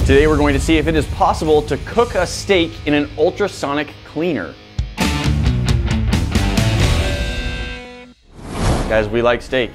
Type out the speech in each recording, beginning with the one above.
Today we're going to see if it is possible to cook a steak in an ultrasonic cleaner. Guys, we like steak.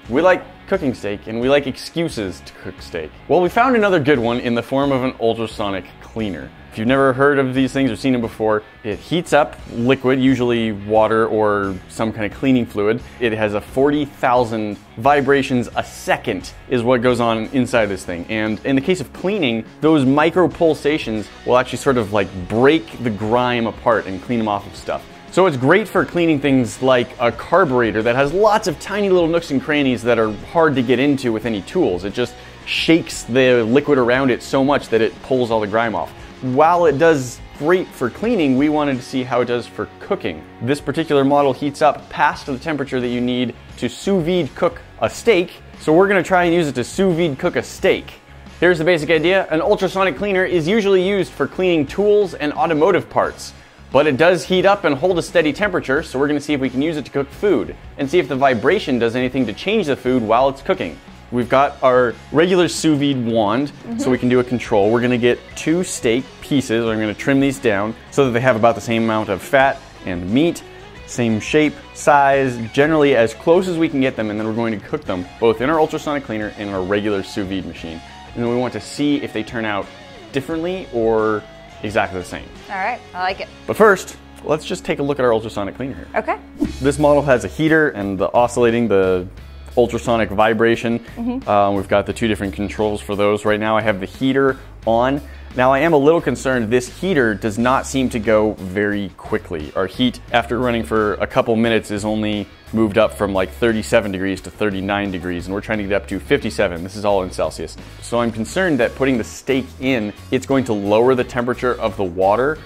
We like cooking steak, and we like excuses to cook steak. Well, we found another good one in the form of an ultrasonic cleaner. If you've never heard of these things or seen them before, it heats up liquid, usually water or some kind of cleaning fluid. It has a 40,000 vibrations a second is what goes on inside this thing. And in the case of cleaning, those micro pulsations will actually sort of like break the grime apart and clean them off of stuff. So it's great for cleaning things like a carburetor that has lots of tiny little nooks and crannies that are hard to get into with any tools. It just shakes the liquid around it so much that it pulls all the grime off. While it does great for cleaning, we wanted to see how it does for cooking. This particular model heats up past the temperature that you need to sous vide cook a steak, so we're going to try and use it to sous vide cook a steak. Here's the basic idea. An ultrasonic cleaner is usually used for cleaning tools and automotive parts, but it does heat up and hold a steady temperature, so we're going to see if we can use it to cook food and see if the vibration does anything to change the food while it's cooking. We've got our regular sous vide wand, so we can do a control. We're gonna get 2 steak pieces. I'm gonna trim these down so that they have about the same amount of fat and meat, same shape, size, generally as close as we can get them, and then we're going to cook them both in our ultrasonic cleaner and in our regular sous vide machine. And then we want to see if they turn out differently or exactly the same. All right, I like it. But first, let's just take a look at our ultrasonic cleaner here. Okay. This model has a heater and the oscillating, the ultrasonic vibration. We've got the 2 different controls for those. Right now I have the heater on. Now I am a little concerned this heater does not seem to go very quickly. Our heat after running for a couple minutes is only moved up from like 37 degrees to 39 degrees, and we're trying to get up to 57. This is all in Celsius. So I'm concerned that putting the steak in, it's going to lower the temperature of the water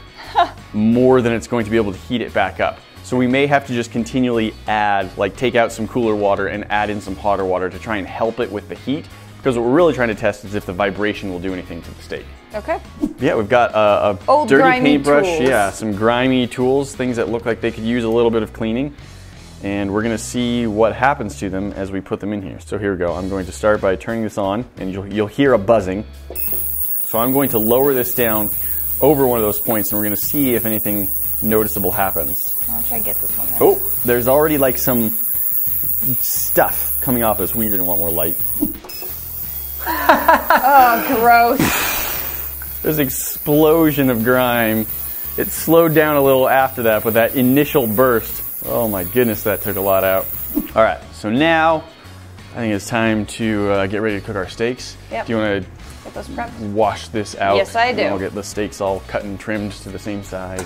more than it's going to be able to heat it back up. So we may have to just continually add, like take out some cooler water and add in some hotter water to try and help it with the heat, because what we're really trying to test is if the vibration will do anything to the steak. Okay. Yeah, we've got a old dirty grimy paintbrush, tools. yeah, some grimy tools, things that look like they could use a little bit of cleaning. And we're gonna see what happens to them as we put them in here. So here we go. I'm going to start by turning this on, and you'll hear a buzzing. So I'm going to lower this down over one of those points, and we're gonna see if anything noticeable happens. I'll try to get this one in. Oh, there's already like some stuff coming off this. We're gonna want more light. Oh, gross. There's an explosion of grime. It slowed down a little after that, but that initial burst, oh my goodness, that took a lot out. All right, so now I think it's time to get ready to cook our steaks. Yep. Do you want to Get those prepped. wash this out? Yes, I do. And I'll get the steaks all cut and trimmed to the same size.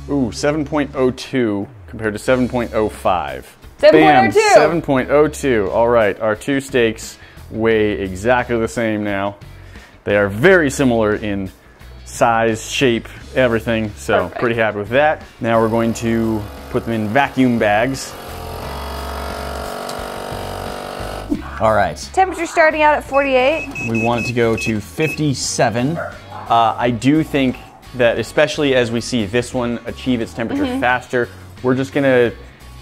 Ooh, 7.02 compared to 7.05. 7.02. Bam, 7.02. All right, our 2 steaks weigh exactly the same now. They are very similar in size, shape, everything, so Perfect. Pretty happy with that. Now we're going to put them in vacuum bags. All right. Temperature starting out at 48. We want it to go to 57. I do think that, especially as we see this one achieve its temperature faster, we're just gonna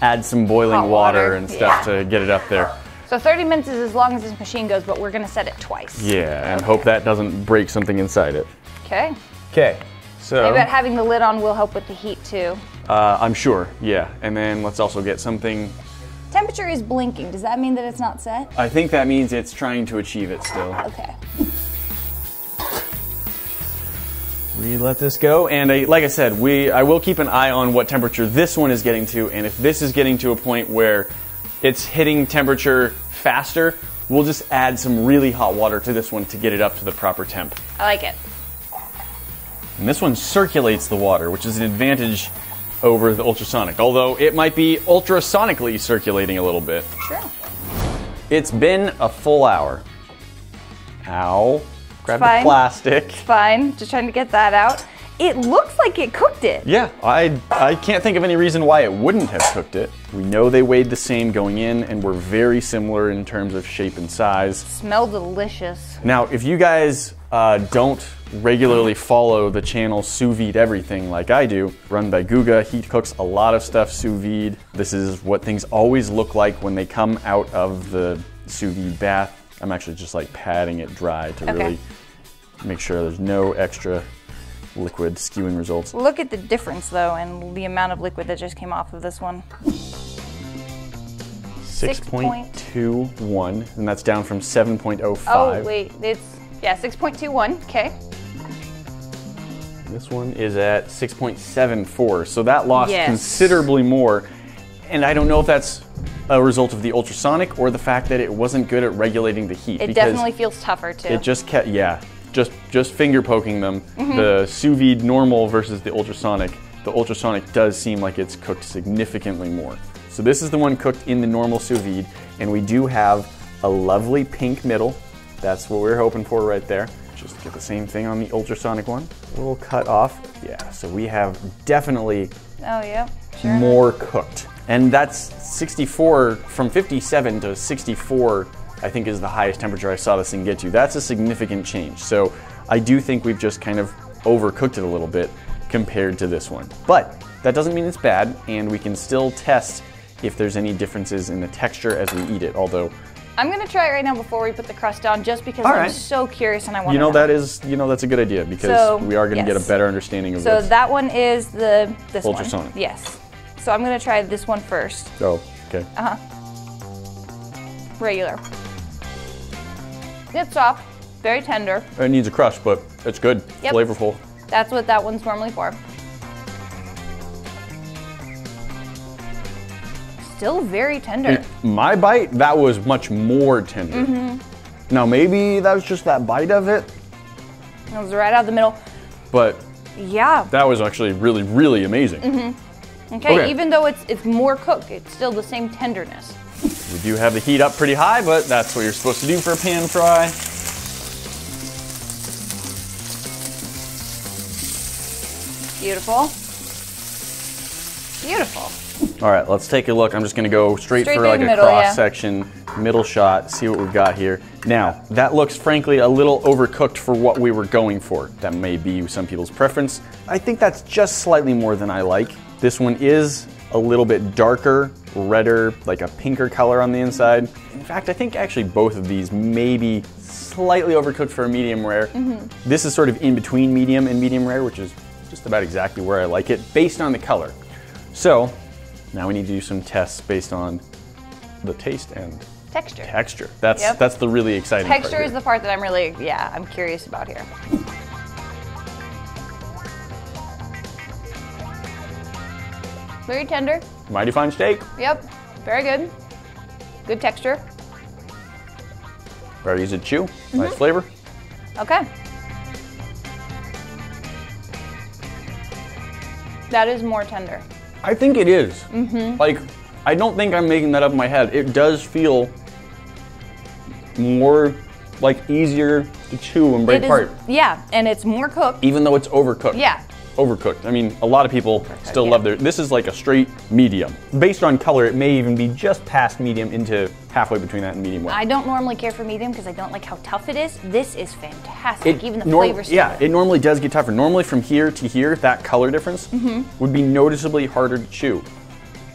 add some boiling Hot water and stuff to get it up there. So 30 minutes is as long as this machine goes, but we're gonna set it twice. Yeah, and hope that doesn't break something inside it. Okay. Okay, so. I bet having the lid on will help with the heat too. I'm sure, yeah. And then let's also get something. Temperature is blinking. Does that mean that it's not set? I think that means it's trying to achieve it still. Okay. We let this go, and like I said, I will keep an eye on what temperature this one is getting to, and if this is getting to a point where it's hitting temperature faster, we'll just add some really hot water to this one to get it up to the proper temp. I like it. And this one circulates the water, which is an advantage over the ultrasonic, although it might be ultrasonically circulating a little bit. Sure. It's been a full hour. Ow. Grab the fine. plastic. It's fine. Just trying to get that out. It looks like it cooked it. Yeah, I can't think of any reason why it wouldn't have cooked it. We know they weighed the same going in, and we're very similar in terms of shape and size. Smell delicious. Now, if you guys don't regularly follow the channel Sous Vide Everything like I do, run by Guga. He cooks a lot of stuff sous vide. This is what things always look like when they come out of the sous vide bath. I'm actually just like patting it dry to really make sure there's no extra liquid skewing results. Look at the difference though and the amount of liquid that just came off of this one. 6.21, and that's down from 7.05. Oh wait, it's, yeah, 6.21, okay. This one is at 6.74, so that lost considerably more. And I don't know if that's a result of the ultrasonic or the fact that it wasn't good at regulating the heat. It definitely feels tougher too. It just kept, just finger poking them. The sous vide normal versus the ultrasonic does seem like it's cooked significantly more. So this is the one cooked in the normal sous vide, and we do have a lovely pink middle. That's what we're hoping for right there. Just get the same thing on the ultrasonic one. A little cut off. Yeah, so we have definitely more cooked. And that's 64, from 57 to 64, I think is the highest temperature I saw this thing get to. That's a significant change. So I do think we've just kind of overcooked it a little bit compared to this one. But that doesn't mean it's bad, and we can still test if there's any differences in the texture as we eat it, although I'm gonna try it right now before we put the crust on, just because I'm so curious and I want to know. That's a good idea, because we are gonna get a better understanding of this. So that one is this ultrasonic. one. Yes. So I'm gonna try this one first. Oh, okay. Regular. It's soft, very tender. It needs a crust, but it's good, flavorful. That's what that one's normally for. Still very tender. My bite, that was much more tender. Now maybe that was just that bite of it. It was right out the middle. But yeah, that was actually really, really amazing. Okay, even though it's more cooked, it's still the same tenderness. We do have the heat up pretty high, but that's what you're supposed to do for a pan fry. Beautiful. Beautiful. All right, let's take a look. I'm just gonna go straight for like a cross section, middle shot, see what we've got here. Now, that looks frankly a little overcooked for what we were going for. That may be some people's preference. I think that's just slightly more than I like. This one is a little bit darker, redder, like a pinker color on the inside. In fact, I think actually both of these may be slightly overcooked for a medium rare. This is sort of in between medium and medium rare, which is just about exactly where I like it based on the color. So now we need to do some tests based on the taste and texture. That's the really exciting part. Texture is the part that I'm really, I'm curious about here. Very tender. Mighty fine steak. Yep, very good. Good texture. Very easy to chew. Nice flavor. Okay. That is more tender. I think it is. Like, I don't think I'm making that up in my head. It does feel more like easier to chew and break apart. Yeah, and it's more cooked. Even though it's overcooked. Yeah. Overcooked. I mean, a lot of people still love this is like a straight medium. Based on color, it may even be just past medium into halfway between that and medium well. I don't normally care for medium because I don't like how tough it is. This is fantastic, even the flavor's Yeah, it normally does get tougher. Normally from here to here, that color difference would be noticeably harder to chew.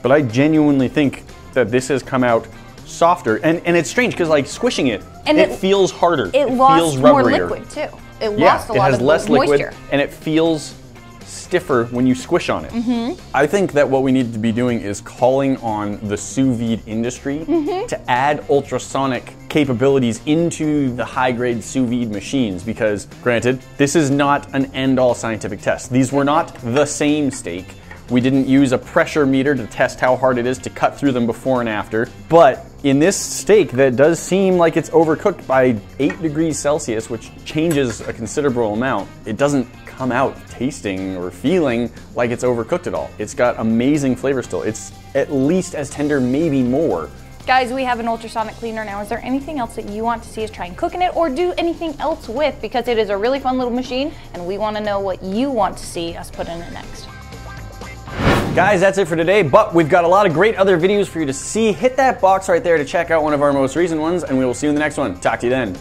But I genuinely think that this has come out softer, and it's strange because like squishing it, it feels harder. It lost more liquid too. It lost a lot of less liquid, moisture. and it feels stiffer when you squish on it. I think that what we need to be doing is calling on the sous vide industry to add ultrasonic capabilities into the high-grade sous vide machines, because granted, this is not an end-all scientific test. These were not the same steak. We didn't use a pressure meter to test how hard it is to cut through them before and after. But in this steak that does seem like it's overcooked by 8 degrees Celsius, which changes a considerable amount, it doesn't come out tasting or feeling like it's overcooked at all. It's got amazing flavor still. It's at least as tender, maybe more. Guys, we have an ultrasonic cleaner now. Is there anything else that you want to see us try and cook in it, or do anything else with? Because it is a really fun little machine, and we want to know what you want to see us put in it next. Guys, that's it for today, but we've got a lot of great other videos for you to see. Hit that box right there to check out one of our most recent ones, and we will see you in the next one. Talk to you then.